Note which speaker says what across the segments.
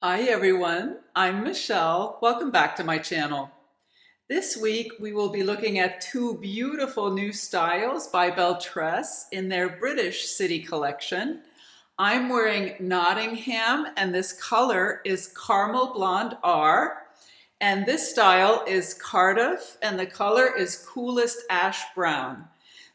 Speaker 1: Hi everyone, I'm Michelle. Welcome back to my channel. This week we will be looking at two beautiful new styles by Belle Tress in their British City collection. I'm wearing Nottingham and this color is Caramel Blonde R. And this style is Cardiff and the color is Coolest Ash Brown.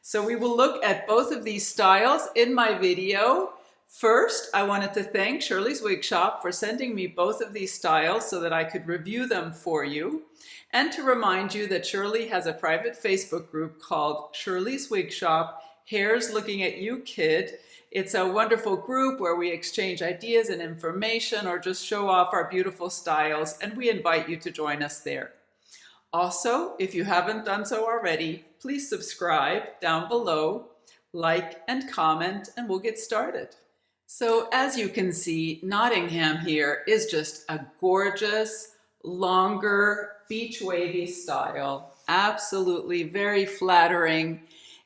Speaker 1: So we will look at both of these styles in my video. First, I wanted to thank Shirley's Wig Shop for sending me both of these styles so that I could review them for you, and to remind you that Shirley has a private Facebook group called Shirley's Wig Shop, Hair's Looking at You Kid. It's a wonderful group where we exchange ideas and information or just show off our beautiful styles, and we invite you to join us there. Also, if you haven't done so already, please subscribe down below, like and comment, and we'll get started. So as you can see, Nottingham here is just a gorgeous, longer, beach wavy style. Absolutely very flattering.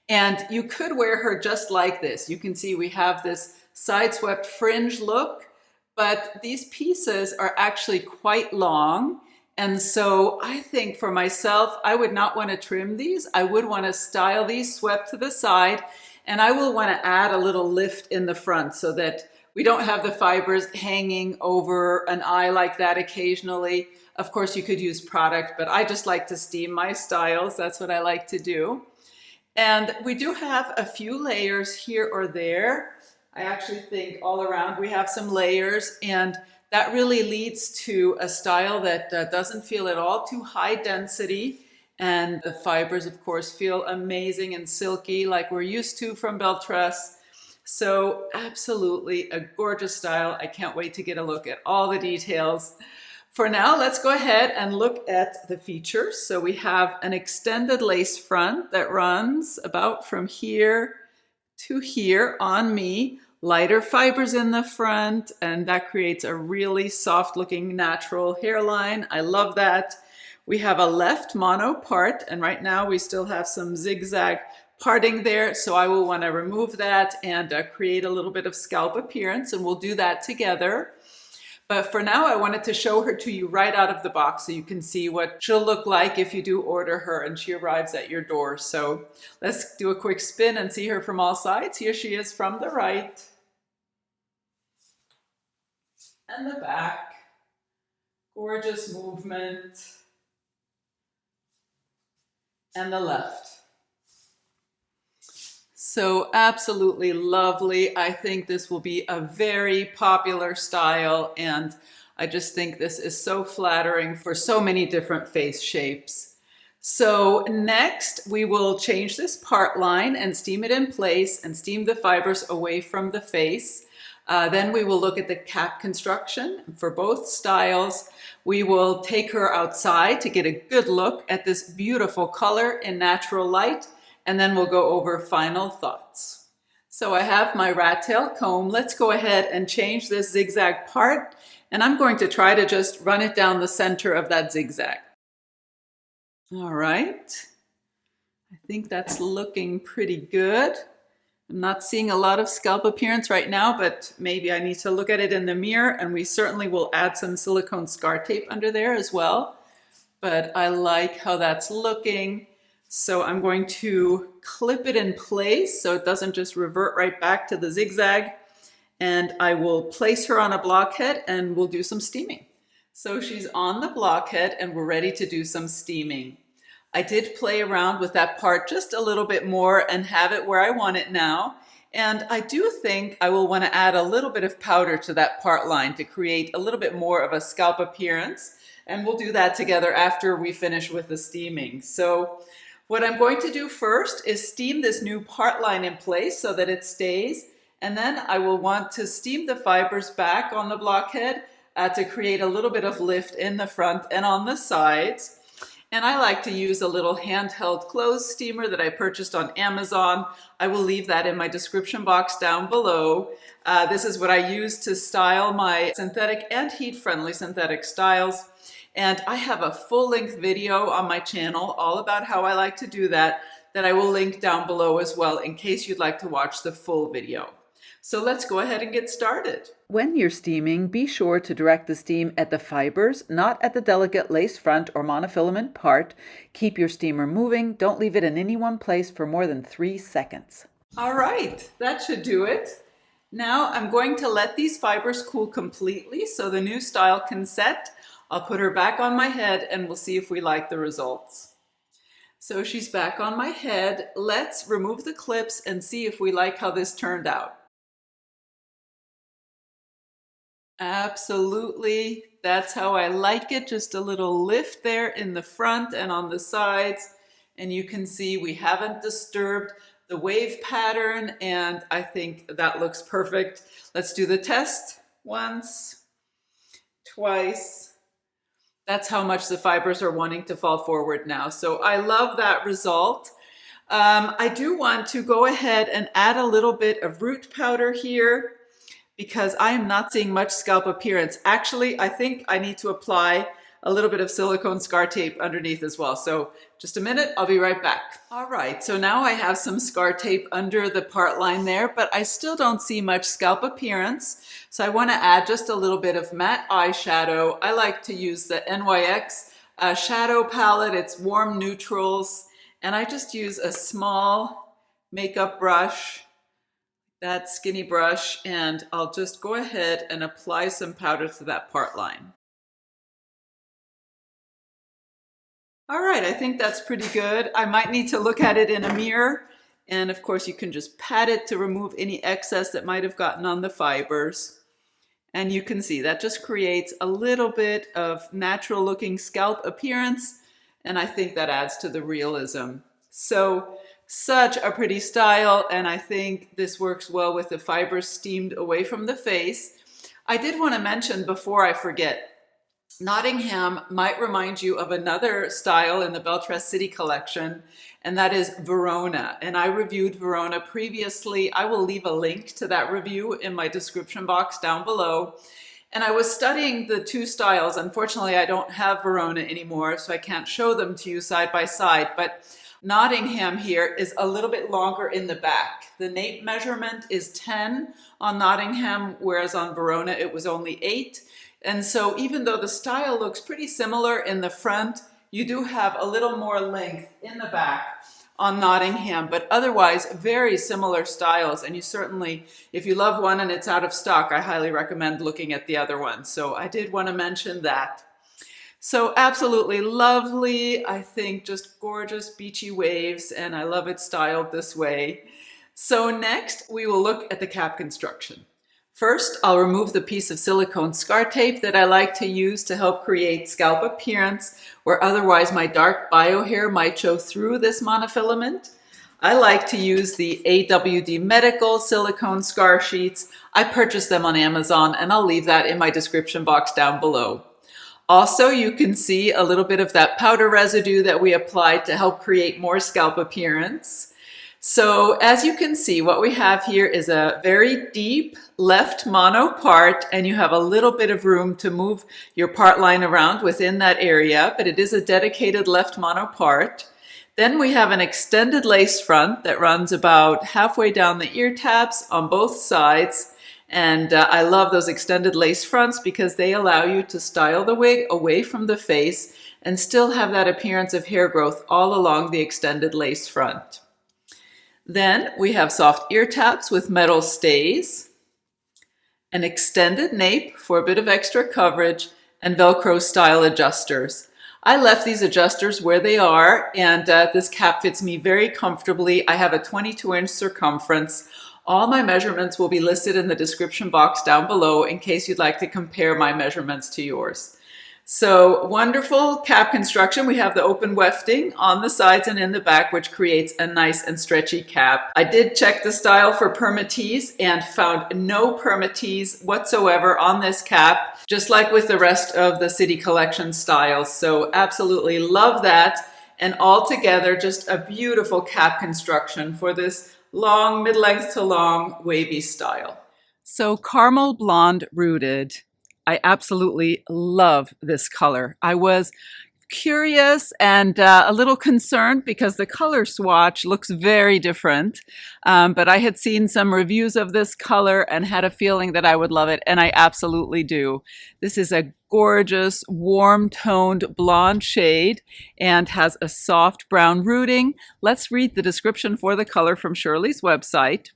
Speaker 1: And you could wear her just like this. You can see we have this side swept fringe look, but these pieces are actually quite long. And so I think for myself, I would not want to trim these. I would want to style these swept to the side, and I will want to add a little lift in the front so that we don't have the fibers hanging over an eye like that occasionally. Of course, you could use product, but I just like to steam my styles. That's what I like to do. And we do have a few layers here or there. I actually think all around we have some layers, and that really leads to a style that doesn't feel at all too high density. And the fibers, of course, feel amazing and silky like we're used to from Belle Tress. So absolutely a gorgeous style. I can't wait to get a look at all the details. For now, let's go ahead and look at the features. So we have an extended lace front that runs about from here to here on me. Lighter fibers in the front, and that creates a really soft looking natural hairline. I love that. We have a left mono part, and right now we still have some zigzag parting there, so I will want to remove that and create a little bit of scalp appearance, and we'll do that together. But for now, I wanted to show her to you right out of the box so you can see what she'll look like if you do order her and she arrives at your door. So let's do a quick spin and see her from all sides. Here she is from the right. And the back. Gorgeous movement. And the left. So absolutely lovely. I think this will be a very popular style, and I just think this is so flattering for so many different face shapes. So next we will change this part line and steam it in place and steam the fibers away from the face. Then we will look at the cap construction for both styles. We will take her outside to get a good look at this beautiful color in natural light, and then we'll go over final thoughts. So I have my rat tail comb. Let's go ahead and change this zigzag part, and I'm going to try to just run it down the center of that zigzag. All right, I think that's looking pretty good. I'm not seeing a lot of scalp appearance right now, but maybe I need to look at it in the mirror, and we certainly will add some silicone scar tape under there as well. But I like how that's looking. So I'm going to clip it in place so it doesn't just revert right back to the zigzag. And I will place her on a blockhead and we'll do some steaming. So she's on the blockhead and we're ready to do some steaming. I did play around with that part just a little bit more and have it where I want it now. And I do think I will want to add a little bit of powder to that part line to create a little bit more of a scalp appearance. And we'll do that together after we finish with the steaming. So what I'm going to do first is steam this new part line in place so that it stays. And then I will want to steam the fibers back on the blockhead to create a little bit of lift in the front and on the sides. And I like to use a little handheld clothes steamer that I purchased on Amazon. I will leave that in my description box down below. This is what I use to style my synthetic and heat-friendly synthetic styles. And I have a full-length video on my channel all about how I like to do that I will link down below as well in case you'd like to watch the full video. So let's go ahead and get started. When you're steaming, be sure to direct the steam at the fibers, not at the delicate lace front or monofilament part. Keep your steamer moving. Don't leave it in any one place for more than 3 seconds. All right, that should do it. Now I'm going to let these fibers cool completely so the new style can set. I'll put her back on my head and we'll see if we like the results. So she's back on my head. Let's remove the clips and see if we like how this turned out. Absolutely, that's how I like it. Just a little lift there in the front and on the sides. And you can see we haven't disturbed the wave pattern, and I think that looks perfect. Let's do the test. Once, twice. That's how much the fibers are wanting to fall forward now. So I love that result. I do want to go ahead and add a little bit of root powder here, because I am not seeing much scalp appearance. Actually, I think I need to apply a little bit of silicone scar tape underneath as well. So just a minute, I'll be right back. All right, so now I have some scar tape under the part line there, but I still don't see much scalp appearance. So I wanna add just a little bit of matte eyeshadow. I like to use the NYX shadow palette. It's warm neutrals. And I just use a small makeup brush, that skinny brush, and I'll just go ahead and apply some powder to that part line. All right, I think that's pretty good. I might need to look at it in a mirror, and of course you can just pat it to remove any excess that might have gotten on the fibers. And you can see that just creates a little bit of natural looking scalp appearance, and I think that adds to the realism. So such a pretty style, and I think this works well with the fibers steamed away from the face. I did want to mention before I forget, Nottingham might remind you of another style in the Belle Tress City collection, and that is Verona. And I reviewed Verona previously. I will leave a link to that review in my description box down below. And I was studying the two styles. Unfortunately, I don't have Verona anymore, so I can't show them to you side by side, but Nottingham here is a little bit longer in the back. The nape measurement is 10 on Nottingham, whereas on Verona it was only 8. And so even though the style looks pretty similar in the front, you do have a little more length in the back on Nottingham, but otherwise very similar styles. And you certainly, if you love one and it's out of stock, I highly recommend looking at the other one. So I did want to mention that. So absolutely lovely. I think just gorgeous beachy waves, and I love it styled this way. So next we will look at the cap construction. First, I'll remove the piece of silicone scar tape that I like to use to help create scalp appearance, where otherwise my dark bio hair might show through this monofilament. I like to use the AWD Medical silicone scar sheets. I purchased them on Amazon, and I'll leave that in my description box down below. Also, you can see a little bit of that powder residue that we applied to help create more scalp appearance. So as you can see, what we have here is a very deep left mono part, and you have a little bit of room to move your part line around within that area, but it is a dedicated left mono part. Then we have an extended lace front that runs about halfway down the ear tabs on both sides. And I love those extended lace fronts because they allow you to style the wig away from the face and still have that appearance of hair growth all along the extended lace front. Then we have soft ear tabs with metal stays, an extended nape for a bit of extra coverage, and Velcro style adjusters. I left these adjusters where they are, and this cap fits me very comfortably. I have a 22-inch circumference. All my measurements will be listed in the description box down below in case you'd like to compare my measurements to yours. So wonderful cap construction. We have the open wefting on the sides and in the back, which creates a nice and stretchy cap. I did check the style for permatease and found no permatease whatsoever on this cap, just like with the rest of the City Collection styles. So absolutely love that. And altogether, just a beautiful cap construction for this long, mid-length to long, wavy style. So caramel blonde rooted. I absolutely love this color. I was curious and a little concerned because the color swatch looks very different. But I had seen some reviews of this color and had a feeling that I would love it, and I absolutely do. This is a gorgeous, warm-toned blonde shade and has a soft brown rooting. Let's read the description for the color from Shirley's website.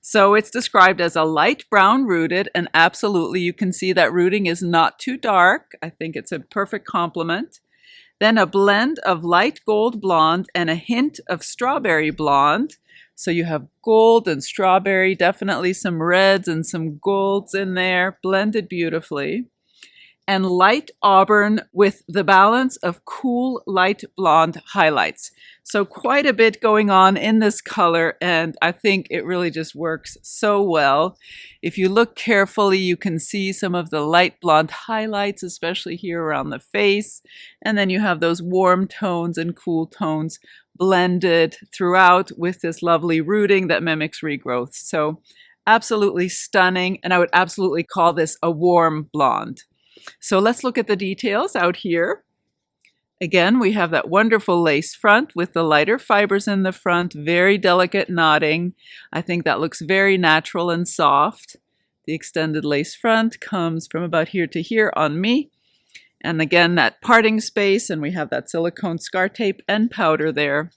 Speaker 1: So it's described as a light brown rooted, and absolutely you can see that rooting is not too dark. I think it's a perfect complement. Then a blend of light gold blonde and a hint of strawberry blonde. So you have gold and strawberry, definitely some reds and some golds in there, blended beautifully. And light auburn with the balance of cool light blonde highlights. So quite a bit going on in this color, and I think it really just works so well. If you look carefully, you can see some of the light blonde highlights, especially here around the face. And then you have those warm tones and cool tones blended throughout with this lovely rooting that mimics regrowth. So absolutely stunning, and I would absolutely call this a warm blonde. So let's look at the details out here. Again, we have that wonderful lace front with the lighter fibers in the front, very delicate knotting. I think that looks very natural and soft. The extended lace front comes from about here to here on me. And again, that parting space, and we have that silicone scar tape and powder there.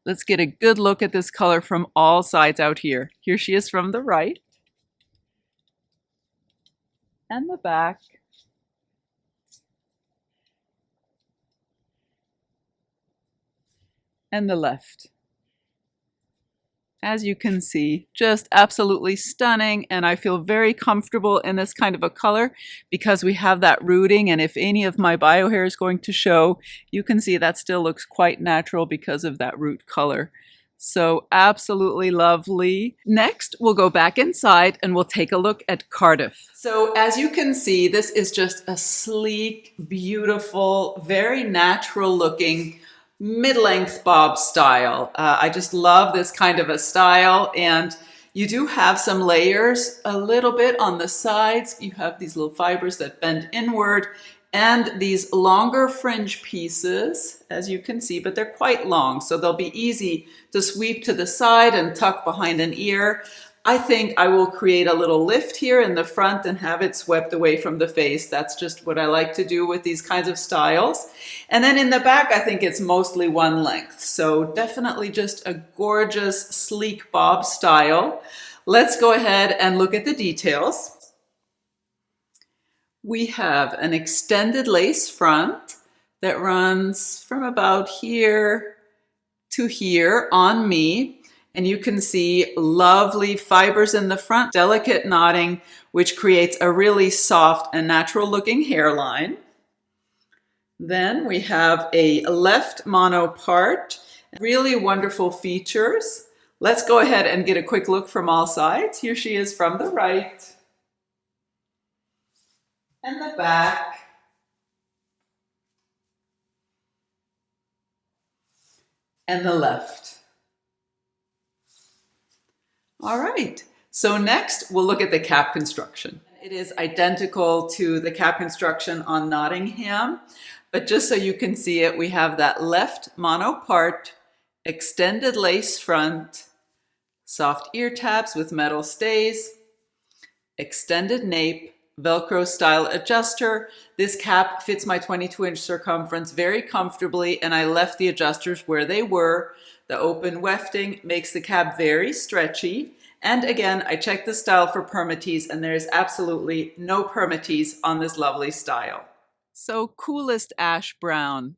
Speaker 1: Let's get a good look at this color from all sides out here. Here she is from the right. And the back. And the left. As you can see, just absolutely stunning, and I feel very comfortable in this kind of a color because we have that rooting, and if any of my bio hair is going to show, you can see that still looks quite natural because of that root color. So absolutely lovely. Next, we'll go back inside and we'll take a look at Cardiff. So as you can see, this is just a sleek, beautiful, very natural looking mid-length bob style. I just love this kind of a style, and you do have some layers a little bit on the sides. You have these little fibers that bend inward and these longer fringe pieces, as you can see, but they're quite long, so they'll be easy to sweep to the side and tuck behind an ear. I think I will create a little lift here in the front and have it swept away from the face. That's just what I like to do with these kinds of styles. And then in the back, I think it's mostly one length. So definitely just a gorgeous, sleek bob style. Let's go ahead and look at the details. We have an extended lace front that runs from about here to here on me. And you can see lovely fibers in the front, delicate knotting, which creates a really soft and natural looking hairline. Then we have a left mono part, really wonderful features. Let's go ahead and get a quick look from all sides. Here she is from the right. And the back. And the left. All right, so next we'll look at the cap construction. It is identical to the cap construction on Nottingham, but just so you can see it, we have that left mono part, extended lace front, soft ear tabs with metal stays, extended nape, Velcro style adjuster. This cap fits my 22-inch circumference very comfortably, and I left the adjusters where they were. The open wefting makes the cap very stretchy. And again, I checked the style for permatease, and there is absolutely no permatease on this lovely style. So coolest ash brown.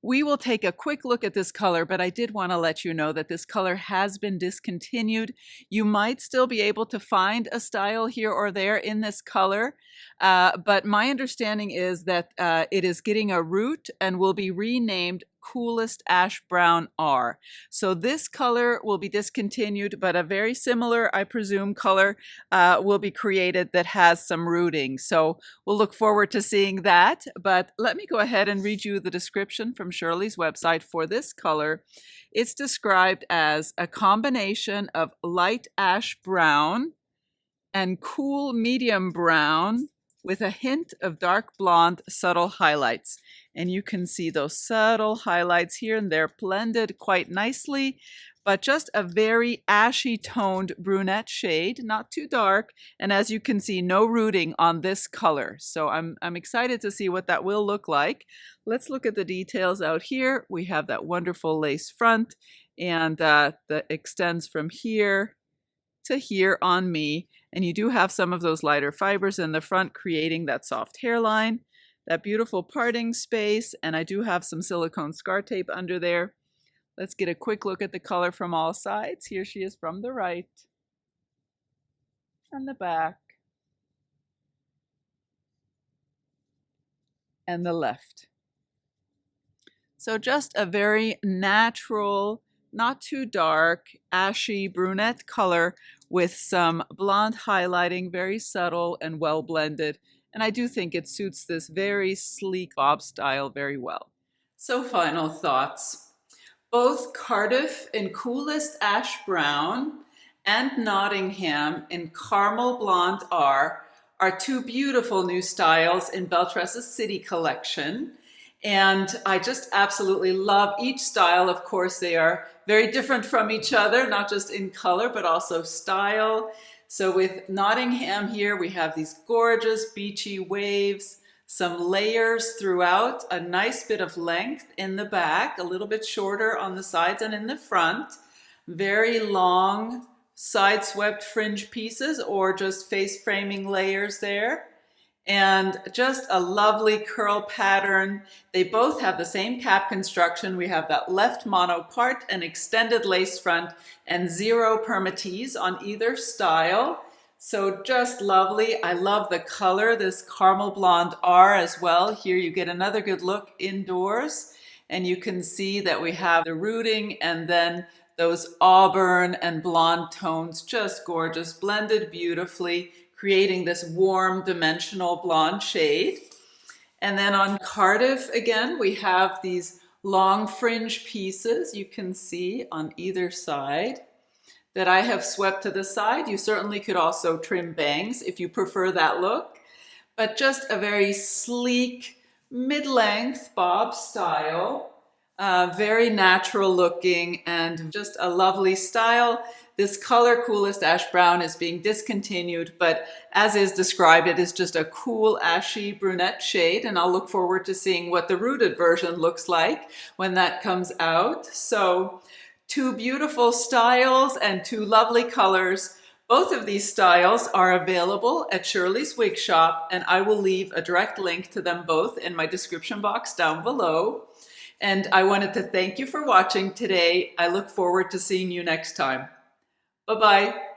Speaker 1: We will take a quick look at this color, but I did want to let you know that this color has been discontinued. You might still be able to find a style here or there in this color, but my understanding is that it is getting a root and will be renamed Coolest Ash Brown R. So this color will be discontinued, but a very similar, I presume, color will be created that has some rooting. So we'll look forward to seeing that. But let me go ahead and read you the description from Shirley's website for this color. It's described as a combination of light ash brown and cool medium brown with a hint of dark blonde subtle highlights. And you can see those subtle highlights here, and they're blended quite nicely, but just a very ashy toned brunette shade, not too dark. And as you can see, no rooting on this color. So I'm excited to see what that will look like. Let's look at the details out here. We have that wonderful lace front, and that extends from here to here on me. And you do have some of those lighter fibers in the front, creating that soft hairline, that beautiful parting space, and I do have some silicone scar tape under there. Let's get a quick look at the color from all sides. Here she is from the right and the back and the left. So just a very natural, not too dark, ashy brunette color with some blonde highlighting, very subtle and well blended. And I do think it suits this very sleek bob style very well. So final thoughts. Both Cardiff in coolest ash brown and Nottingham in caramel blonde are two beautiful new styles in Belle Tress's City collection. And I just absolutely love each style. Of course, they are very different from each other, not just in color, but also style. So with Nottingham here, we have these gorgeous beachy waves, some layers throughout, a nice bit of length in the back, a little bit shorter on the sides and in the front, very long side swept fringe pieces or just face framing layers there. And just a lovely curl pattern. They both have the same cap construction. We have that left mono part, an extended lace front, and 0 permatease on either style. So just lovely. I love the color, this caramel blonde R as well. Here you get another good look indoors, and you can see that we have the rooting and then those auburn and blonde tones, just gorgeous, blended beautifully, creating this warm dimensional blonde shade. And then on Cardiff, again, we have these long fringe pieces you can see on either side that I have swept to the side. You certainly could also trim bangs if you prefer that look, but just a very sleek, mid-length bob style, very natural looking and just a lovely style. This color, coolest ash brown, is being discontinued, but as is described, it is just a cool ashy brunette shade, and I'll look forward to seeing what the rooted version looks like when that comes out. So 2 beautiful styles and 2 lovely colors. Both of these styles are available at Shirley's Wig Shop, and I will leave a direct link to them both in my description box down below. And I wanted to thank you for watching today. I look forward to seeing you next time. Bye-bye.